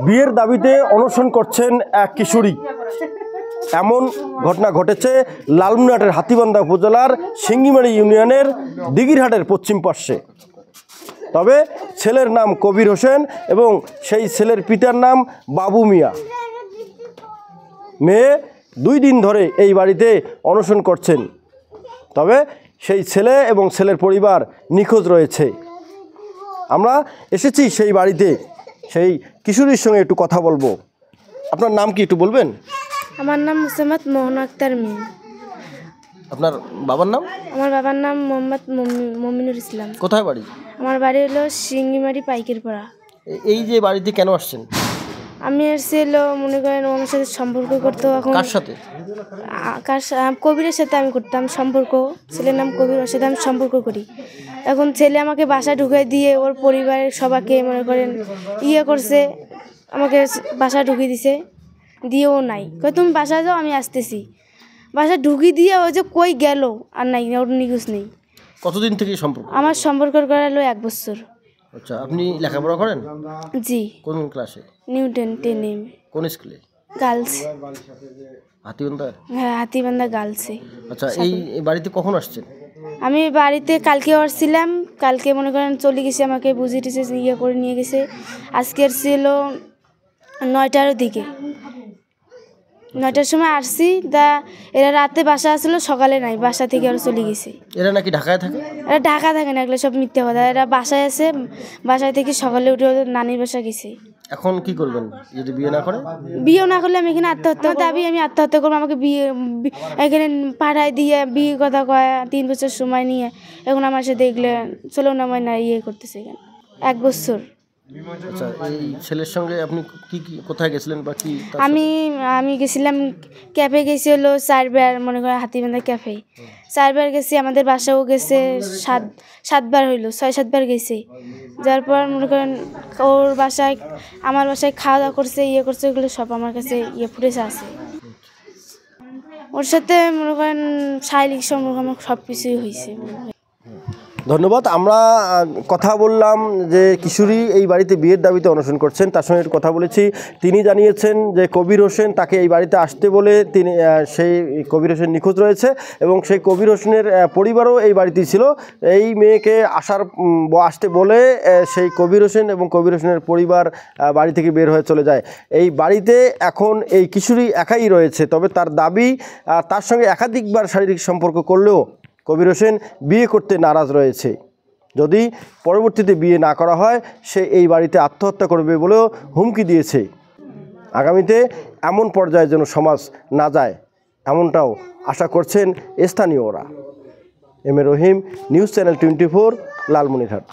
বিয়ের দাবিতে অনশন করছেন এক কিশোরী। এমন ঘটনা ঘটেছে লালমনিরহাটের হাতীবান্ধা উপজেলার সিঙ্গিমারি ইউনিয়নের দিঘিরহাটের পশ্চিম পার্শ্বে। তবে ছেলের নাম কবির হোসেন এবং সেই ছেলের পিতার নাম বাবু মিয়া। মেয়ে 2 দিন ধরে এই বাড়িতে অনশন করছেন। তবে সেই ছেলে এবং ছেলের পরিবার নিখোঁজ রয়েছে। আমরা এসেছি সেই বাড়িতে, সেই কিশোরীর সঙ্গে একটু কথা বলবো। আপনার নাম কি একটু বলবেন? আমার নাম মুসাম্মদ মোহন আক্তার মিম। আপনার বাবার নাম? আমার বাবার নাম মোহাম্মদ মমিনুর ইসলাম। কোথায় বাড়ি? আমার বাড়ি হলো সিঙ্গিমারি পাইকেরপাড়া। এই যে বাড়িতে কেন আসছেন? আমি এসেছিল মনে করেন আমার সাথে সম্পর্ক করতো। এখন কার সাথে? কবিরের সাথে আমি করতাম সম্পর্ক। ছেলের নাম কবির, ওর সাথে আমি সম্পর্ক করি। এখন ছেলে আমাকে বাসায় ঢুকিয়ে দিয়ে ওর পরিবারের সবাইকে মনে করেন করছে, আমাকে বাসায় ঢুকিয়ে দিছে। দিয়েও নাই, কই তুমি বাসায় যাও আমি আসতেছি। বাসায় ঢুকিয়ে দিয়ে ও যে কই গেল আর নাই, ওর নিউজ নেই। কতদিন থেকে সম্পর্ক? আমার সম্পর্ক করালো 1 বছর। আচ্ছা, আপনি লেখাপড়া করেন? জি। কোন ক্লাসে? নিউটন 10 কোন স্কুলে? গার্লস। হাতীবান্ধা? হ্যাঁ, হাতীবান্ধা গার্লসে। আচ্ছা, এই বাড়িতে কখন আসছেন? আমি বাড়িতে কালকে আসছিলাম। কালকে মনে করেন চলে গেছে, আমাকে বুঝিয়ে টুঝিয়ে করে নিয়ে গেছে। আজকের ছিল 9টার দিকে, 9টার সময় আসছি। এরা রাতে বাসা আসলো, সকালে নাই, বাসা থেকে আর চলে গেছে। এরা নাকি ঢাকায় থাকে? এরা ঢাকা থাকে না, এগুলো সব মিথ্যা কথা। এরা বাসায় আছে, বাসায় থেকে সকালে উঠে ওদের নানির বাসা গেছে। এখন কি করবেন যদি বিয়ে না করে? বিয়ে না করলে আমি এখানে আত্মহত্যা দাবি, আমি আত্মহত্যা করবো। আমাকে এখানে পাঠায় দিয়ে বিয়ে কথা কয় 3 বছর সময় নিয়ে। এখন আমার সাথে দেখলে চলো না না করতেছে এখানে 1 বছর। আচ্ছা, এই ছেলের সঙ্গে আপনি কি কোথায় গেছিলেন বা কি? আমি গেছিলাম ক্যাফে, গেছি হলো 4 বার, মনে করেন হাতীবান্ধা ক্যাফে 4 বার গেছি। আমাদের বাসাও গেছে 7 বার হইলো, 6-7 বার গেছে। যার পর মনে করেন ওর বাসায় আমার বাসায় খাওয়া দাওয়া করছে, করছে, এগুলো সব আমার কাছে ফুটেজ আছে। ওর সাথে মনে করেন শারীরিক সম্পর্ক আমার সব কিছুই হয়েছে। ধন্যবাদ। আমরা কথা বললাম যে কিশোরী এই বাড়িতে বিয়ের দাবিতে অনশন করছেন, তার সঙ্গে কথা বলেছি। তিনি জানিয়েছেন যে কবির হোসেন তাকে এই বাড়িতে আসতে বলে সেই কবির হোসেন নিখোঁজ রয়েছে এবং সেই কবির হোসেনের পরিবারও এই বাড়িতেই ছিল। এই মেয়েকে আসতে বলে সেই কবির হোসেন এবং কবির হোসেনের পরিবার বাড়ি থেকে বের হয়ে চলে যায়। এই বাড়িতে এখন এই কিশোরী একাই রয়েছে। তবে তার দাবি, তার সঙ্গে একাধিকবার শারীরিক সম্পর্ক করলেও কবির হোসেন বিয়ে করতে নারাজ রয়েছে। যদি পরবর্তীতে বিয়ে না করা হয় সে এই বাড়িতে আত্মহত্যা করবে বলেও হুমকি দিয়েছে। আগামীতে এমন পর্যায়ে যেন সমাজ না যায়, এমনটাও আশা করছেন স্থানীয়রা। M A Rahim, news channel 24, Lalmonirhat.